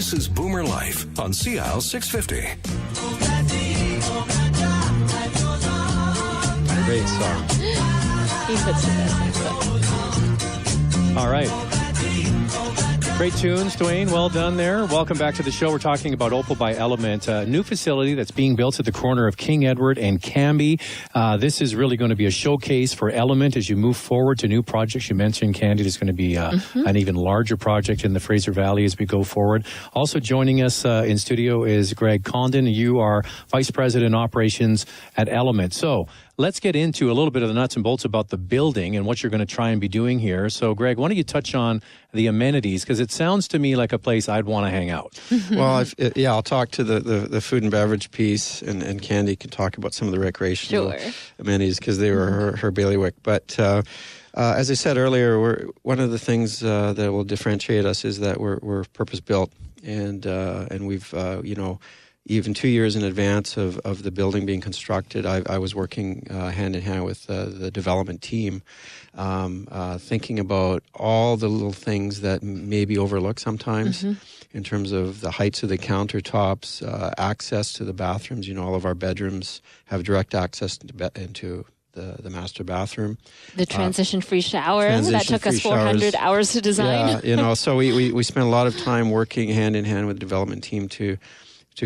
This is Boomer Life on CIL 650. Great song. He puts the best. All right. Great tunes, Dwayne. Well done there. Welcome back to the show. We're talking about Opal by Element, a new facility that's being built at the corner of King Edward and Cambie. This is really going to be a showcase for Element as you move forward to new projects. You mentioned, Candy, there's going to be an even larger project in the Fraser Valley as we go forward. Also joining us in studio is Greg Condon. You are Vice President Operations at Element. So let's get into a little bit of the nuts and bolts about the building and what you're going to try and be doing here. So, Greg, why don't you touch on the amenities? Because it sounds to me like a place I'd want to hang out. Well, I'll talk to the food and beverage piece, and Candy can talk about some of the recreational amenities because they were her bailiwick. But as I said earlier, one of the things that will differentiate us is that we're purpose-built, and we've, even 2 years in advance of the building being constructed, I was working hand in hand with the development team, thinking about all the little things that may be overlooked sometimes in terms of the heights of the countertops, access to the bathrooms. All of our bedrooms have direct access into the master bathroom. The transition-free shower that took us 400 hours to design. Yeah, so we spent a lot of time working hand in hand with the development team to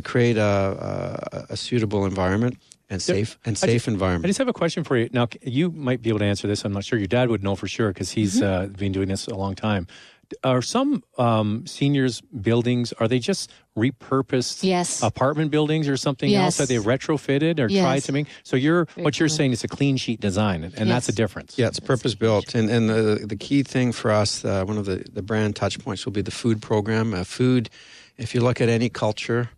create a suitable environment and safe environment. I just have a question for you. Now, you might be able to answer this. I'm not sure. Your dad would know for sure because he's been doing this a long time. Are some seniors' buildings, are they just repurposed apartment buildings or something else? Are they retrofitted or tried to make? So you're saying is a clean sheet design, and that's a difference. Yeah, it's purpose-built. And the key thing for us, one of the brand touch points will be the food program. Food, if you look at any culture,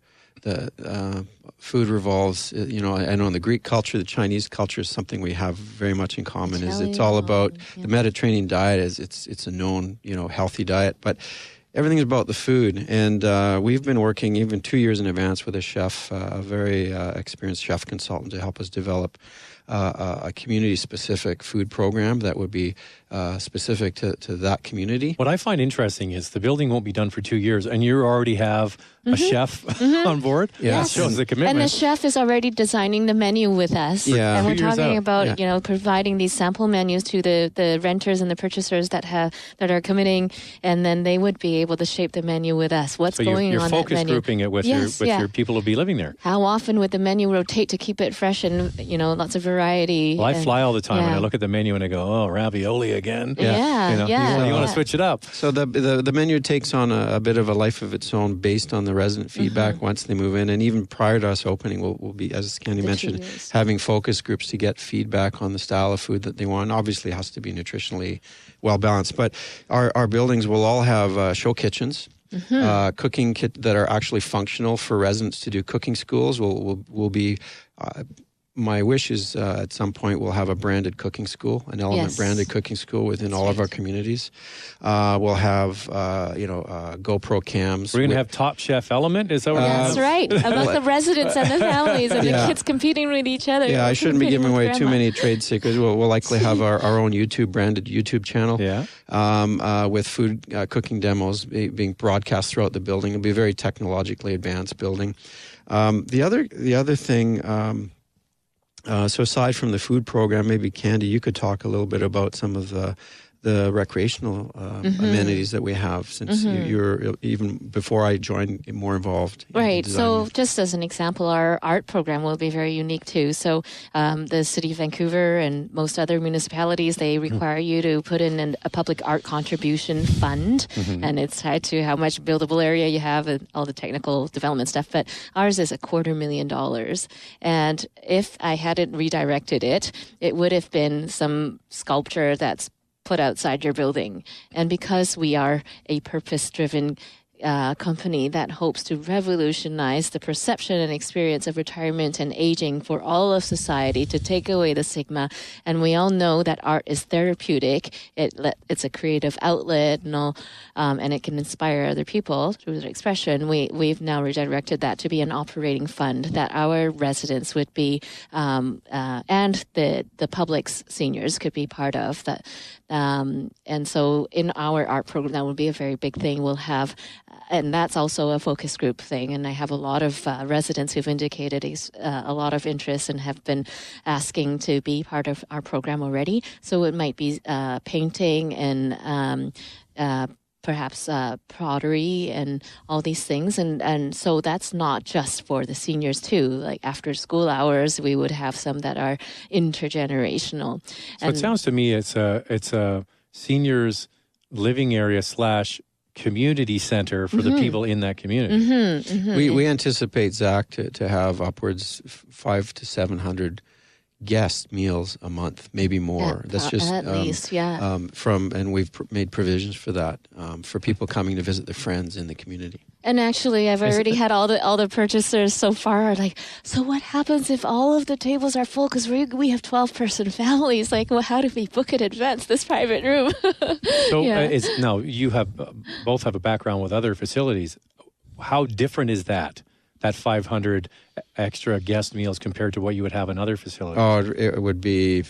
the food revolves, I know in the Greek culture, the Chinese culture is something we have very much in common. It's all about the Mediterranean diet. It's a known, healthy diet, but everything is about the food. And we've been working even 2 years in advance with a chef, a very experienced chef consultant to help us develop a community-specific food program that would be specific to that community. What I find interesting is the building won't be done for 2 years, and you already have a chef on board. Yes. That shows the commitment. And the chef is already designing the menu with us. Yeah. And we're talking about, providing these sample menus to the renters and the purchasers that are committing, and then they would be able to shape the menu with us. What's going you're on focus that menu? grouping it with your people who will be living there. How often would the menu rotate to keep it fresh and, lots of variety? Well, I fly all the time and I look at the menu and I go, oh, ravioli again. You want to switch it up. So the menu takes on a bit of a life of its own based on the resident feedback once they move in, and even prior to us opening, we'll be, as Candy mentioned, having focus groups to get feedback on the style of food that they want. Obviously, it has to be nutritionally well balanced, but our buildings will all have show kitchens. Cooking kit that are actually functional for residents to do cooking schools. Will be. My wish is at some point we'll have a branded cooking school, an Element branded cooking school within all of our communities. We'll have, GoPro cams. We're going to have Top Chef Element? Is that what That's right. Among the residents and the families and the kids competing with each other. Yeah, I shouldn't be giving away too many trade secrets. We'll likely have our own branded YouTube channel with food cooking demos being broadcast throughout the building. It'll be a very technologically advanced building. The other thing... so aside from the food program, maybe Candy, you could talk a little bit about some of the recreational amenities that we have, since you're even before I joined more involved. Right. So just as an example, our art program will be very unique too. So the City of Vancouver and most other municipalities, they require you to put in a public art contribution fund, and it's tied to how much buildable area you have and all the technical development stuff. But ours is $250,000. And if I hadn't redirected it, it would have been some sculpture that's put outside your building. And because we are a purpose-driven company that hopes to revolutionize the perception and experience of retirement and aging for all of society, to take away the stigma. And we all know that art is therapeutic. It's a creative outlet and all, and it can inspire other people through their expression. We've now redirected that to be an operating fund that our residents would be, and the public's seniors could be part of that. And so in our art program, that will be a very big thing. We'll have and that's also a focus group thing. And I have a lot of residents who've indicated a lot of interest and have been asking to be part of our program already. So it might be painting and perhaps pottery and all these things. And so that's not just for the seniors too. Like after school hours, we would have some that are intergenerational. So it sounds to me it's a seniors living area / community center for the people in that community. We anticipate, Zach, to have upwards 500 to 700 guest meals a month, maybe more. That's just at least, and we've made provisions for that for people coming to visit their friends in the community. And actually, I've already had all the purchasers so far are like, so what happens if all of the tables are full? Because we have 12-person families. Like, well, how do we book in advance this private room? So now you have both have a background with other facilities. How different is that 500 extra guest meals compared to what you would have in other facilities? Oh, it would be,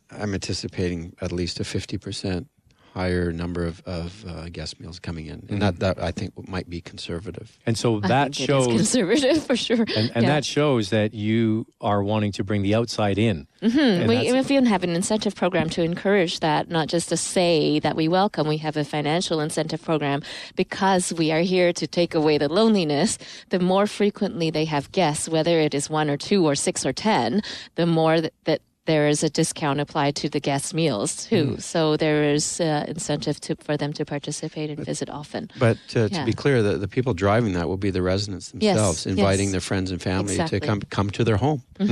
I'm anticipating at least a 50% higher number of guest meals coming in. And that I think might be conservative. And so that shows... It is conservative for sure. And that shows that you are wanting to bring the outside in. We even have an incentive program to encourage that, not just to say that we welcome. We have a financial incentive program because we are here to take away the loneliness. The more frequently they have guests, whether it is 1 or 2 or 6 or 10, the more that there is a discount applied to the guest meals too. So there is incentive for them to participate and visit often. But to be clear, the people driving that will be the residents themselves, inviting their friends and family to come to their home for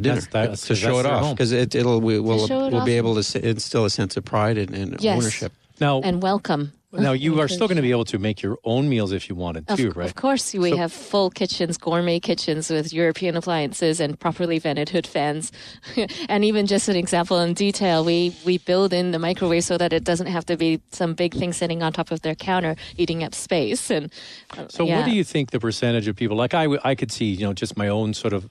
dinner to show it off, because we'll be able to instill a sense of pride and ownership. Now, and welcome. Now, you are still going to be able to make your own meals if you wanted to, right? Of course. We have full kitchens, gourmet kitchens with European appliances and properly vented hood fans. And even just an example in detail, we build in the microwave so that it doesn't have to be some big thing sitting on top of their counter eating up space. And so what do you think the percentage of people, like I could see, just my own sort of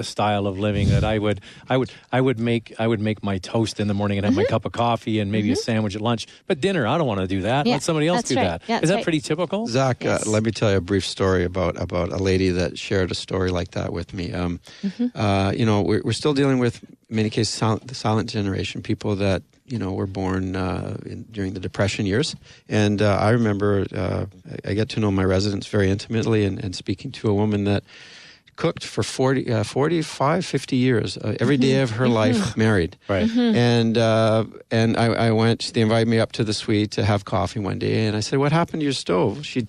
style of living, that I would make my toast in the morning and have my cup of coffee and maybe a sandwich at lunch. But dinner, I don't want to do that. Let somebody else do that. Yeah, is that pretty typical? Zach, let me tell you a brief story about a lady that shared a story like that with me. We're still dealing with, in many cases, the silent generation, people that were born during the Depression years. And I remember I get to know my residents very intimately, and speaking to a woman that cooked for 45, 50 years, every day of her life, married. Right. And I went, they invited me up to the suite to have coffee one day, and I said, what happened to your stove? She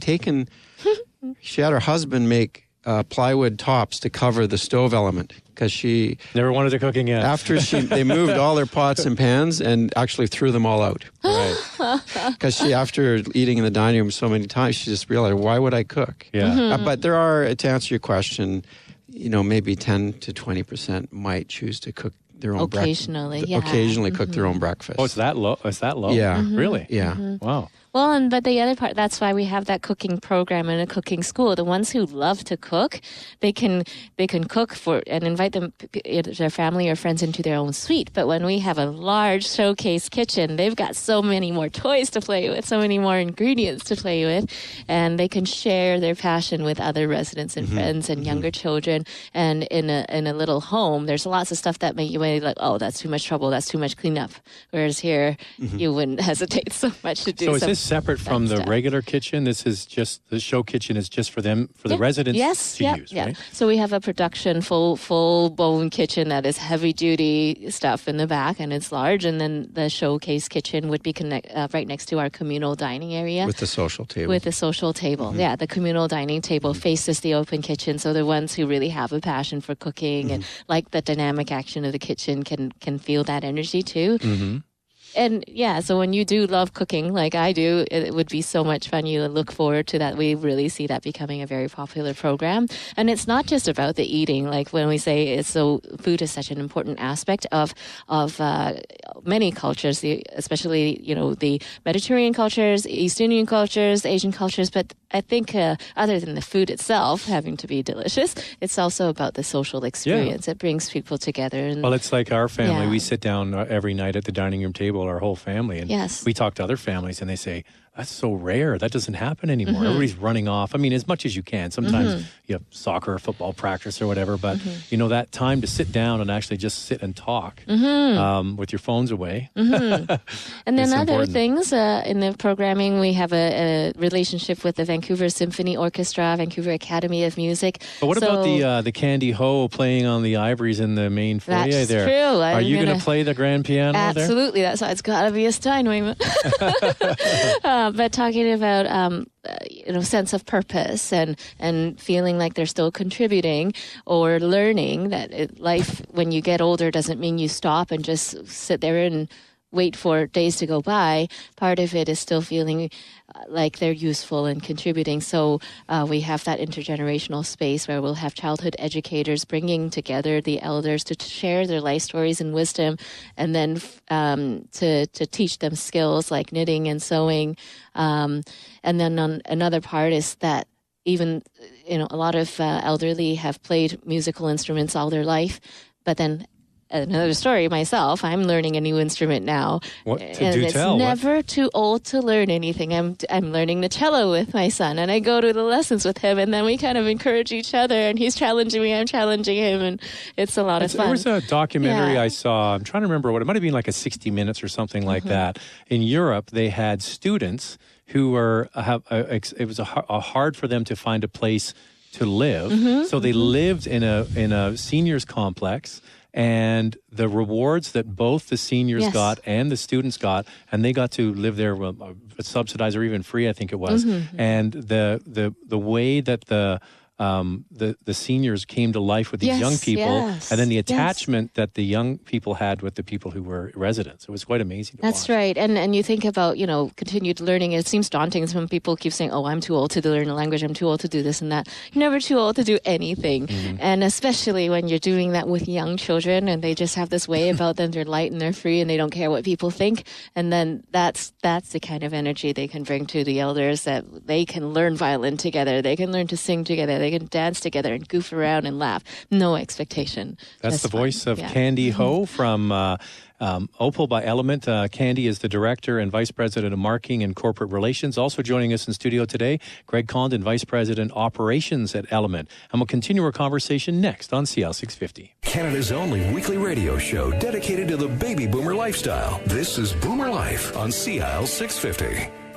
had her husband make plywood tops to cover the stove element, because she never wanted to cook again. After they moved all their pots and pans and actually threw them all out. Right. Because after eating in the dining room so many times, she just realized, why would I cook? Yeah. But there are, to answer your question, maybe 10 to 20% might choose to cook their own occasionally, occasionally cook their own breakfast. Oh, it's that low? It's that low? Yeah. Really? Yeah. Wow. Well, but the other part, that's why we have that cooking program and a cooking school. The ones who love to cook, they can cook and invite their family or friends into their own suite. But when we have a large showcase kitchen, they've got so many more toys to play with, so many more ingredients to play with, and they can share their passion with other residents and friends and younger children. And in a little home, there's lots of stuff that make you like, oh, that's too much trouble, that's too much cleanup. Whereas here, you wouldn't hesitate so much to do. So is this separate from the regular kitchen? This is just, the show kitchen is just for them, for the residents to use, right? So we have a production full-blown kitchen that is heavy-duty stuff in the back, and it's large. And then the showcase kitchen would be right next to our communal dining area. With the social table. Yeah, the communal dining table faces the open kitchen. So the ones who really have a passion for cooking and like the dynamic action of the kitchen can feel that energy too. And so when you do love cooking, like I do, it would be so much fun. You look forward to that. We really see that becoming a very popular program. And it's not just about the eating. Like when we say food is such an important aspect of many cultures, especially, the Mediterranean cultures, East Indian cultures, Asian cultures. But I think other than the food itself having to be delicious, it's also about the social experience. It brings people together. Well, it's like our family. We sit down every night at the dining room table, our whole family, and we talk to other families, and they say, that's so rare. That doesn't happen anymore. Everybody's running off. I mean, as much as you can. Sometimes you have soccer or football practice or whatever, but that time to sit down and actually just sit and talk with your phones away. And then other things in the programming, we have a relationship with the Vancouver Symphony Orchestra, Vancouver Academy of Music. But what about the Candy Ho playing on the ivories in the main foyer that's there? True. Are you going to play the grand piano there? Absolutely. That's why it's got to be a Steinway. But talking about sense of purpose and feeling like they're still contributing, or learning that life when you get older doesn't mean you stop and just sit there and wait for days to go by. Part of it is still feeling like they're useful and contributing. So we have that intergenerational space where we'll have childhood educators bringing together the elders to share their life stories and wisdom, and then to teach them skills like knitting and sewing. And then on another part is that even a lot of elderly have played musical instruments all their life, but then another story myself, I'm learning a new instrument now. It's never too old to learn anything. I'm learning the cello with my son, and I go to the lessons with him, and then we kind of encourage each other, and he's challenging me, I'm challenging him, and it's a lot of fun. There was a documentary I saw, I'm trying to remember what, it might have been like a 60 Minutes or something like that. In Europe, they had students who it was hard for them to find a place to live. So they lived in a seniors complex, and the rewards that both the seniors got and the students got, and they got to live there subsidized or even free, I think it was. And the way that the seniors came to life with these young people, and then the attachment that the young people had with the people who were residents. It was quite amazing to watch. That's right. And you think about, continued learning. It seems daunting. Some people keep saying, oh, I'm too old to learn a language. I'm too old to do this and that. You're never too old to do anything. And especially when you're doing that with young children, and they just have this way about them. They're light and they're free, and they don't care what people think. And then that's the kind of energy they can bring to the elders, that they can learn violin together. They can learn to sing together. They can dance together and goof around and laugh. No expectation. That's the voice of Candy Ho from Opal by Element. Candy is the Director and Vice President of Marketing and Corporate Relations. Also joining us in studio today, Greg Condon, Vice President Operations at Element. And we'll continue our conversation next on CL 650. Canada's only weekly radio show dedicated to the baby boomer lifestyle. This is Boomer Life on CL 650.